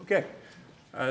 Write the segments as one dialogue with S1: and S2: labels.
S1: Okay,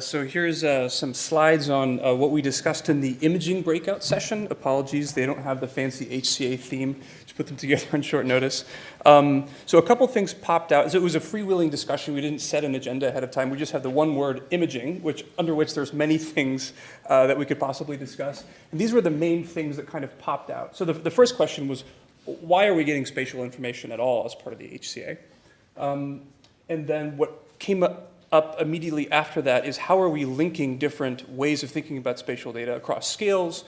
S1: so here's some slides on what we discussed in the imaging breakout session. Apologies, they don't have the fancy HCA theme. Just put them together on short notice. So a couple things popped out. So it was a freewheeling discussion. We didn't set an agenda ahead of time. We just had the one word imaging, under which there's many things that we could possibly discuss. And these were the main things that kind of popped out. So the first question was, why are we getting spatial information at all as part of the HCA? And then what came up immediately after that is how are we linking different ways of thinking about spatial data across scales,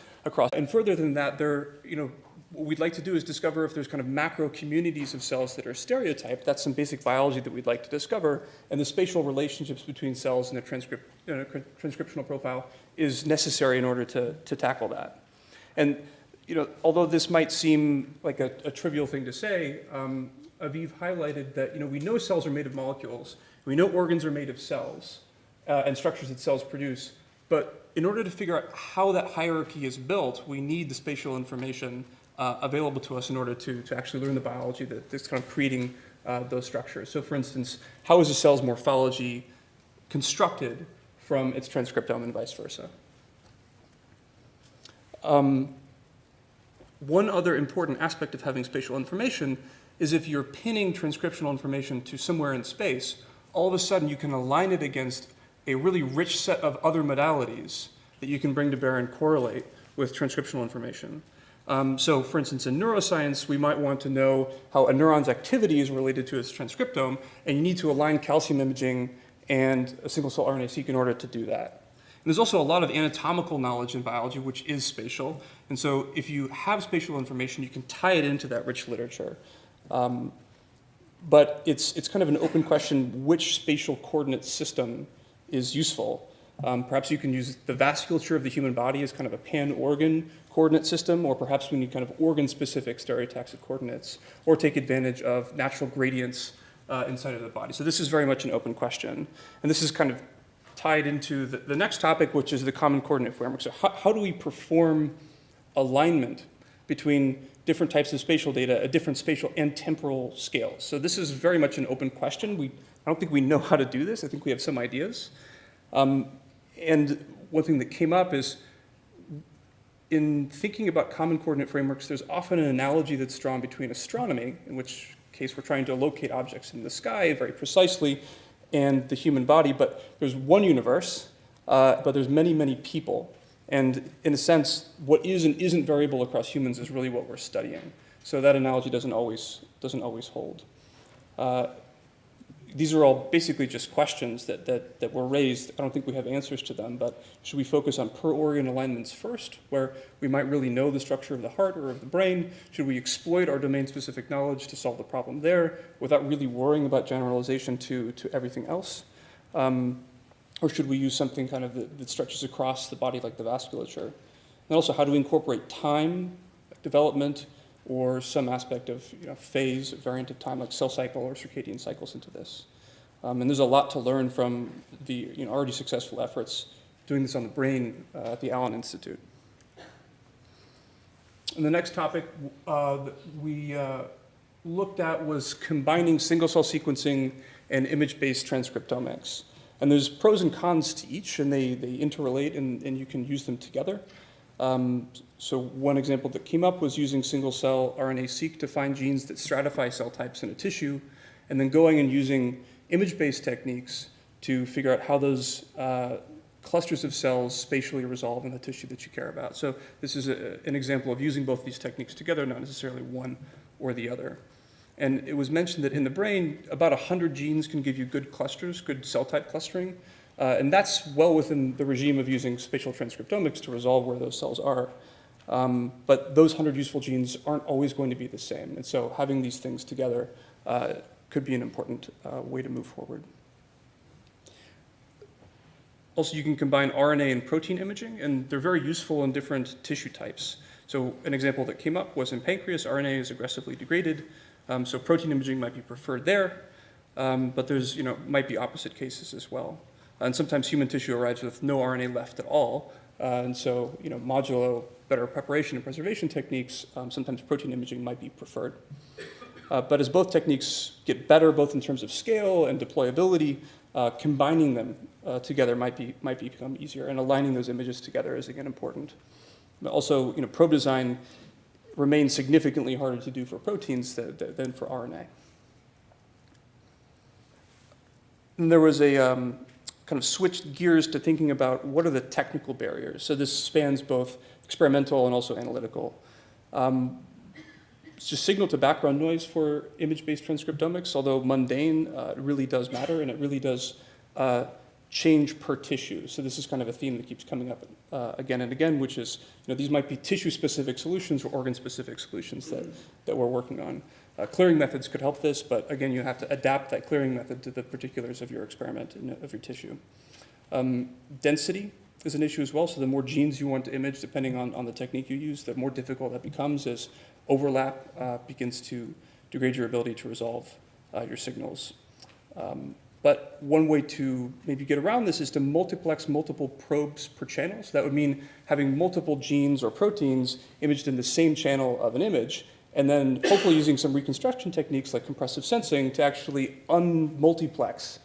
S1: and further than that, what we'd like to do is discover if there's kind of macro communities of cells that are stereotyped. That's some basic biology that we'd like to discover, and the spatial relationships between cells in a transcriptional profile is necessary in order to tackle that. And although this might seem like a trivial thing to say, Aviv highlighted that we know cells are made of molecules. We know organs are made of cells and structures that cells produce, but in order to figure out how that hierarchy is built, we need the spatial information available to us in order to actually learn the biology that's kind of creating those structures. So for instance, how is a cell's morphology constructed from its transcriptome and vice versa? One other important aspect of having spatial information is if you're pinning transcriptional information to somewhere in space, all of a sudden you can align it against a really rich set of other modalities that you can bring to bear and correlate with transcriptional information. So for instance, in neuroscience, we might want to know how a neuron's activity is related to its transcriptome, and you need to align calcium imaging and a single-cell RNA-seq in order to do that. And there's also a lot of anatomical knowledge in biology, which is spatial. And so if you have spatial information, you can tie it into that rich literature. But it's kind of an open question which spatial coordinate system is useful. Perhaps you can use the vasculature of the human body as kind of a pan-organ coordinate system, or perhaps we need kind of organ-specific stereotaxic coordinates, or take advantage of natural gradients inside of the body. So this is very much an open question. And this is kind of tied into the next topic, which is the common coordinate framework. So how do we perform alignment between different types of spatial data at different spatial and temporal scales? So this is very much an open question. I don't think we know how to do this. I think we have some ideas. And one thing that came up is in thinking about common coordinate frameworks, there's often an analogy that's drawn between astronomy, in which case we're trying to locate objects in the sky very precisely, and the human body. But there's one universe, but there's many, many people. And in a sense, what is and isn't variable across humans is really what we're studying. So that analogy doesn't always hold. These are all basically just questions that were raised. I don't think we have answers to them, but should we focus on per organ alignments first, where we might really know the structure of the heart or of the brain? Should we exploit our domain-specific knowledge to solve the problem there without really worrying about generalization to everything else? Or should we use something kind of that stretches across the body like the vasculature? And also, how do we incorporate time, like development, or some aspect of phase, variant of time, like cell cycle or circadian cycles into this? And there's a lot to learn from the already successful efforts doing this on the brain at the Allen Institute. And the next topic that we looked at was combining single-cell sequencing and image-based transcriptomics. And there's pros and cons to each, and they interrelate, and you can use them together. So one example that came up was using single-cell RNA-seq to find genes that stratify cell types in a tissue, and then going and using image-based techniques to figure out how those clusters of cells spatially resolve in the tissue that you care about. So this is an example of using both these techniques together, not necessarily one or the other. And it was mentioned that in the brain, about 100 genes can give you good clusters, good cell type clustering. And that's well within the regime of using spatial transcriptomics to resolve where those cells are. But those 100 useful genes aren't always going to be the same. And so having these things together could be an important way to move forward. Also, you can combine RNA and protein imaging, and they're very useful in different tissue types. So an example that came up was in pancreas, RNA is aggressively degraded. So protein imaging might be preferred there, but there's might be opposite cases as well. And sometimes human tissue arrives with no RNA left at all, and so modulo better preparation and preservation techniques, sometimes protein imaging might be preferred. But as both techniques get better, both in terms of scale and deployability, combining them together might become easier, and aligning those images together is again important. But also, probe design remains significantly harder to do for proteins than for RNA. And there was a kind of switched gears to thinking about what are the technical barriers. So this spans both experimental and also analytical. It's just signal to background noise for image-based transcriptomics, although mundane, it really does matter, and it really does change per tissue. So this is kind of a theme that keeps coming up again and again, which is, these might be tissue-specific solutions or organ-specific solutions that we're working on. Clearing methods could help this, but again, you have to adapt that clearing method to the particulars of your experiment and of your tissue. Density is an issue as well, so the more genes you want to image, depending on the technique you use, the more difficult that becomes as overlap begins to degrade your ability to resolve your signals. But one way to maybe get around this is to multiplex multiple probes per channel. So that would mean having multiple genes or proteins imaged in the same channel of an image, and then hopefully using some reconstruction techniques like compressive sensing to actually unmultiplex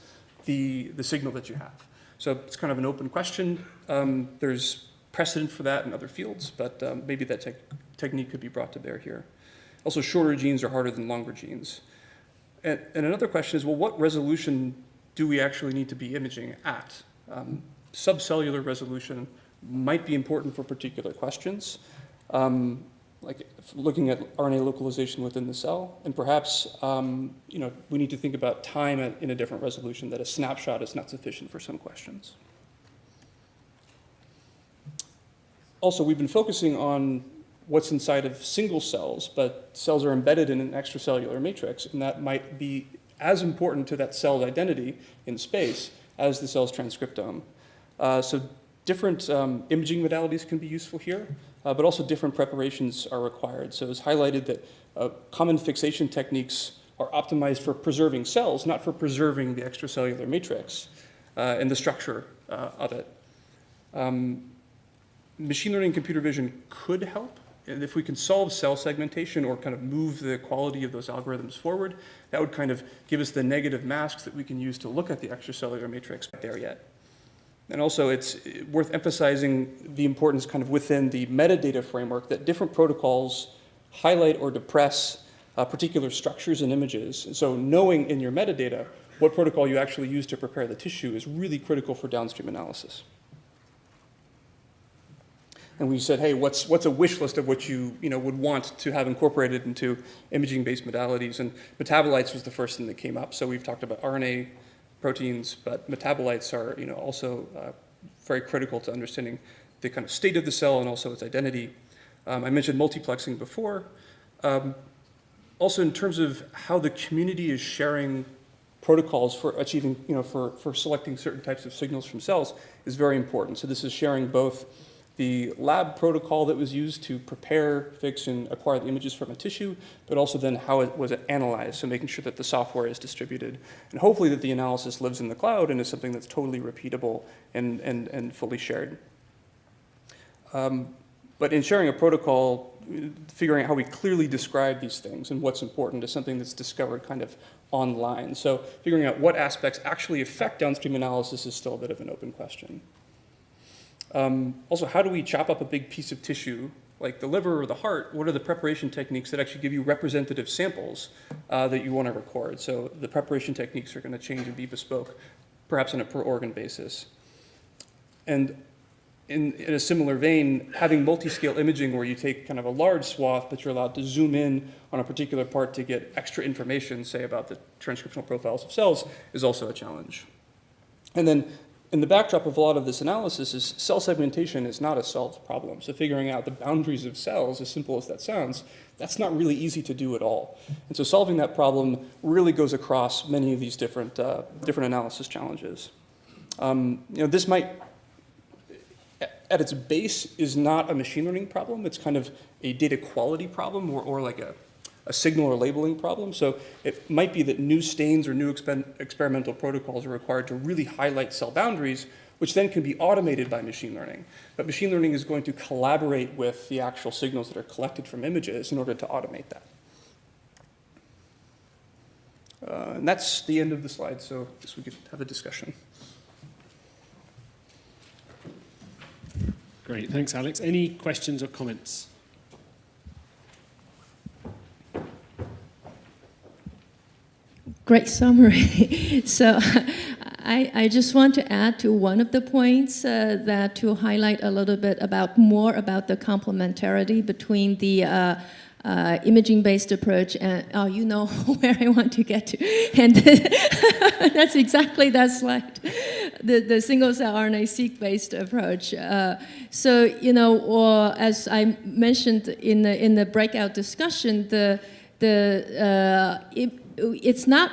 S1: the signal that you have. So it's kind of an open question. There's precedent for that in other fields, but maybe that technique could be brought to bear here. Also, shorter genes are harder than longer genes. And another question is, well, what resolution do we actually need to be imaging at? Subcellular resolution might be important for particular questions, like looking at RNA localization within the cell, and perhaps we need to think about time in a different resolution, that a snapshot is not sufficient for some questions. Also, we've been focusing on what's inside of single cells, but cells are embedded in an extracellular matrix, and that might be as important to that cell's identity in space as the cell's transcriptome. So different imaging modalities can be useful here, but also different preparations are required. So it's highlighted that common fixation techniques are optimized for preserving cells, not for preserving the extracellular matrix and the structure of it. Machine learning and computer vision could help. And if we can solve cell segmentation or kind of move the quality of those algorithms forward, that would kind of give us the negative masks that we can use to look at the extracellular matrix there yet. And also, it's worth emphasizing the importance kind of within the metadata framework that different protocols highlight or depress particular structures and images. And so knowing in your metadata what protocol you actually use to prepare the tissue is really critical for downstream analysis. And we said, hey, what's a wish list of what you would want to have incorporated into imaging-based modalities? And metabolites was the first thing that came up. So we've talked about RNA, proteins, but metabolites are also very critical to understanding the kind of state of the cell and also its identity. I mentioned multiplexing before. Also, in terms of how the community is sharing protocols for achieving, for selecting certain types of signals from cells is very important. So this is sharing both the lab protocol that was used to prepare, fix, and acquire the images from a tissue, but also then how it was analyzed, so making sure that the software is distributed, and hopefully that the analysis lives in the cloud and is something that's totally repeatable and fully shared. But in sharing a protocol, figuring out how we clearly describe these things and what's important is something that's discovered kind of online. So figuring out what aspects actually affect downstream analysis is still a bit of an open question. Also, how do we chop up a big piece of tissue, like the liver or the heart? What are the preparation techniques that actually give you representative samples that you want to record? So the preparation techniques are going to change and be bespoke, perhaps on a per organ basis. And in a similar vein, having multi-scale imaging where you take kind of a large swath, but you're allowed to zoom in on a particular part to get extra information, say about the transcriptional profiles of cells, is also a challenge. And then in the backdrop of a lot of this analysis is cell segmentation is not a solved problem. So figuring out the boundaries of cells, as simple as that sounds, that's not really easy to do at all. And so solving that problem really goes across many of these different analysis challenges. This might, at its base, is not a machine learning problem. It's kind of a data quality problem or like a signal or labeling problem. So it might be that new stains or new experimental protocols are required to really highlight cell boundaries, which then can be automated by machine learning. But machine learning is going to collaborate with the actual signals that are collected from images in order to automate that. And that's the end of the slide, so I guess we could have a discussion.
S2: Great, thanks, Alex. Any questions or comments?
S3: Great summary. So I just want to add to one of the points that to highlight a little bit more about the complementarity between the imaging-based approach and, oh, you know where I want to get to. And that's exactly that slide, the single-cell RNA-seq-based approach. So, you know, as I mentioned in the breakout discussion, it's not,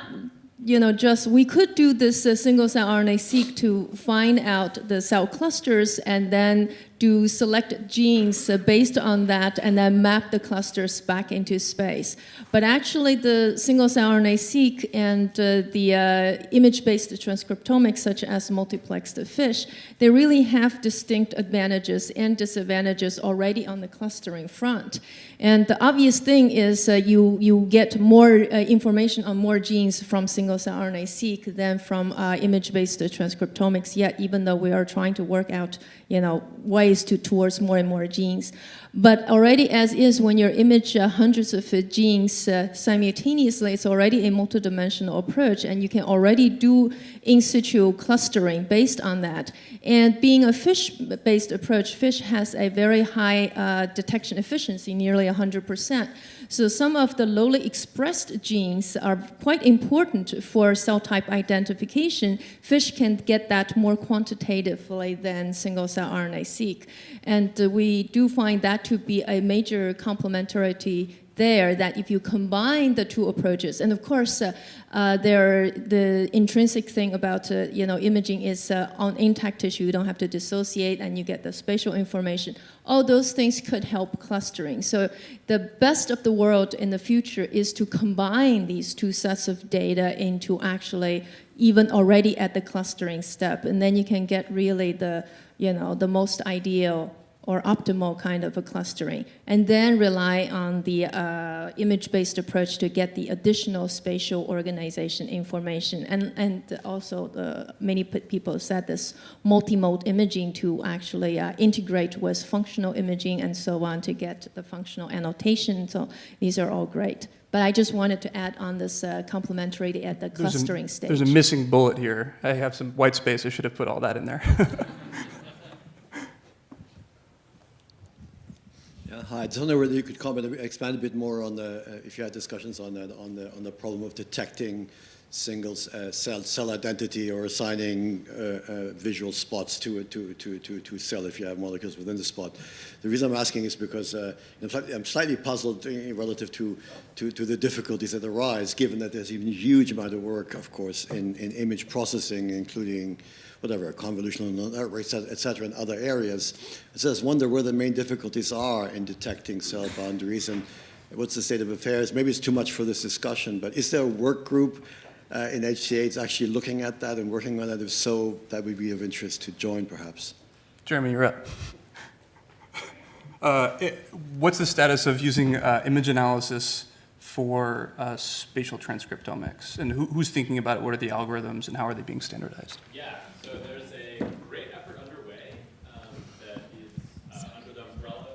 S3: you know, just we could do this single-cell RNA-seq to find out the cell clusters and then do select genes based on that and then map the clusters back into space. But actually the single-cell RNA-seq and the image-based transcriptomics such as multiplexed FISH, they really have distinct advantages and disadvantages already on the clustering front. And the obvious thing is you get more information on more genes from single-cell RNA-seq than from image-based transcriptomics yet, even though we are trying to work out, you know, ways towards more and more genes. But already as is, when you image hundreds of genes simultaneously, it's already a multidimensional approach, and you can already do in situ clustering based on that. And being a FISH-based approach, FISH has a very high detection efficiency, nearly 100%. So some of the lowly expressed genes are quite important for cell type identification. FISH can get that more quantitatively than single-cell RNA-seq. And we do find that to be a major complementarity there, that if you combine the two approaches, and of course, the intrinsic thing about you know, imaging is on intact tissue, you don't have to dissociate, and you get the spatial information. All those things could help clustering. So the best of the world in the future is to combine these two sets of data into actually even already at the clustering step, and then you can get really the, you know, the most ideal or optimal kind of a clustering, and then rely on the image-based approach to get the additional spatial organization information. And also many people said this multimode imaging to actually integrate with functional imaging and so on to get the functional annotation. So these are all great. But I just wanted to add on this complementarity at the clustering stage.
S1: There's a missing bullet here. I have some white space. I should have put all that in there.
S4: Hi, I don't know whether you could comment, expand a bit more on the, if you had discussions on the problem of detecting single cell identity or assigning visual spots to a cell if you have molecules within the spot. The reason I'm asking is because in fact, I'm slightly puzzled relative to the difficulties that arise, given that there's even a huge amount of work, of course, in image processing, including whatever, convolutional networks, et cetera, in other areas. So I just wonder where the main difficulties are in detecting cell boundaries and what's the state of affairs. Maybe it's too much for this discussion, but is there a work group in HCA that's actually looking at that and working on that? If so, that would be of interest to join, perhaps.
S1: Jeremy, you're up. What's the status of using image analysis for spatial transcriptomics? And who's thinking about it? What are the algorithms, and how are they being standardized?
S5: Yeah, so there's a great effort underway that is under the umbrella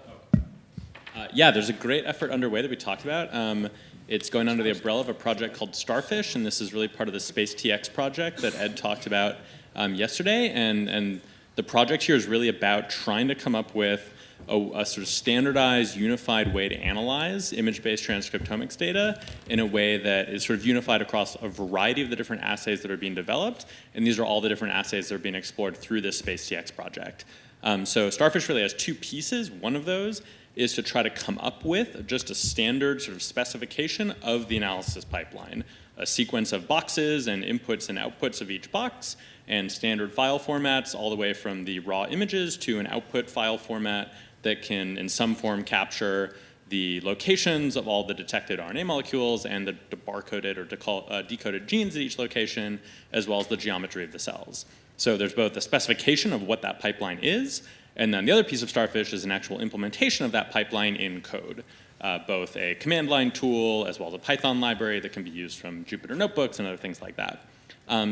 S5: of... there's a great effort underway that we talked about. It's going under the umbrella of a project called Starfish, and this is really part of the Space TX project that Ed talked about yesterday. And the project here is really about trying to come up with a sort of standardized, unified way to analyze image-based transcriptomics data in a way that is sort of unified across a variety of the different assays that are being developed. And these are all the different assays that are being explored through this Space TX project. So Starfish really has two pieces. One of those is to try to come up with just a standard sort of specification of the analysis pipeline, a sequence of boxes and inputs and outputs of each box, and standard file formats all the way from the raw images to an output file format that can in some form capture the locations of all the detected RNA molecules and the barcoded or decoded genes at each location, as well as the geometry of the cells. So there's both a specification of what that pipeline is, and then the other piece of Starfish is an actual implementation of that pipeline in code. both a command line tool as well as a Python library that can be used from Jupyter notebooks and other things like that.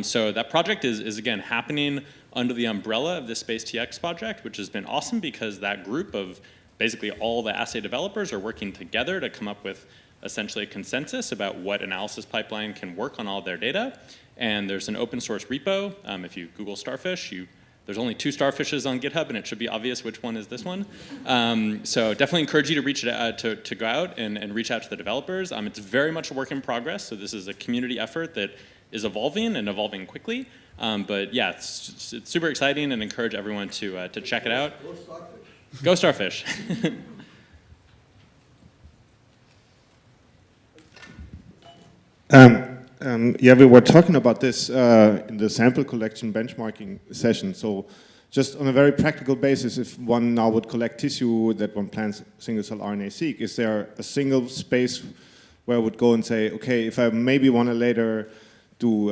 S5: So that project is again happening under the umbrella of the SpaceTX project, which has been awesome because that group of basically all the assay developers are working together to come up with essentially a consensus about what analysis pipeline can work on all their data. And there's an open source repo. If you Google starfish, there's only 2 starfishes on GitHub, and it should be obvious which one is this one. So definitely encourage you to reach to go out and reach out to the developers. It's very much a work in progress, so this is a community effort that is evolving and evolving quickly. But yeah, it's super exciting, and encourage everyone to check it out. Go starfish.
S6: Yeah, we were talking about this in the sample collection benchmarking session. So just on a very practical basis, if one now would collect tissue that one plans single-cell RNA-seq, is there a single space where I would go and say, okay, if I maybe want to later do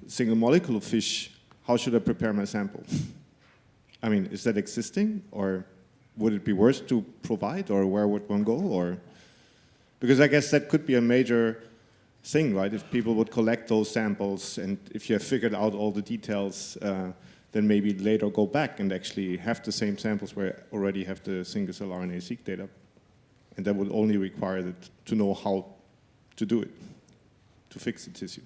S6: single molecule fish, how should I prepare my sample? I mean, is that existing, or would it be worth to provide, or where would one go? Or because I guess that could be a major thing, right? If people would collect those samples, and if you have figured out all the details, then maybe later go back and actually have the same samples where already have the single-cell RNA-seq data. And that would only require that to know how to do it, to fix the tissue.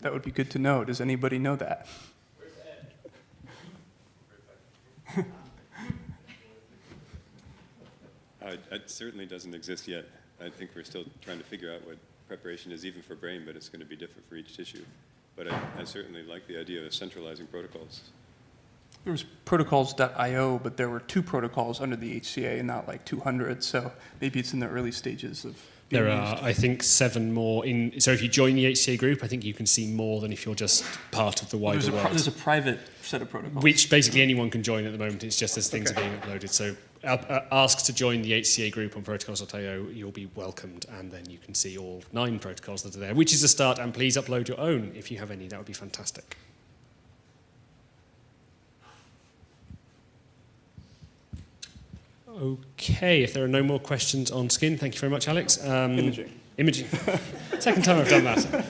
S1: That would be good to know. Does anybody know that?
S7: It certainly doesn't exist yet. I think we're still trying to figure out what preparation is even for brain, but it's going to be different for each tissue. But I certainly like the idea of centralizing protocols.
S1: There was protocols.io, but there were 2 protocols under the HCA and not like 200, so maybe it's in the early stages of being
S2: There are,
S1: used.
S2: I think, 7 more. So if you join the HCA group, I think you can see more than if you're just part of the wider world.
S1: There's a private set of protocols.
S2: Which basically anyone can join at the moment. It's just as things are being uploaded. So ask to join the HCA group on protocols.io. You'll be welcomed, and then you can see all 9 protocols that are there, which is a start. And please upload your own if you have any. That would be fantastic. Okay, if there are no more questions on skin, thank you very much, Alex.
S1: Imaging.
S2: Imaging. Second time I've done that.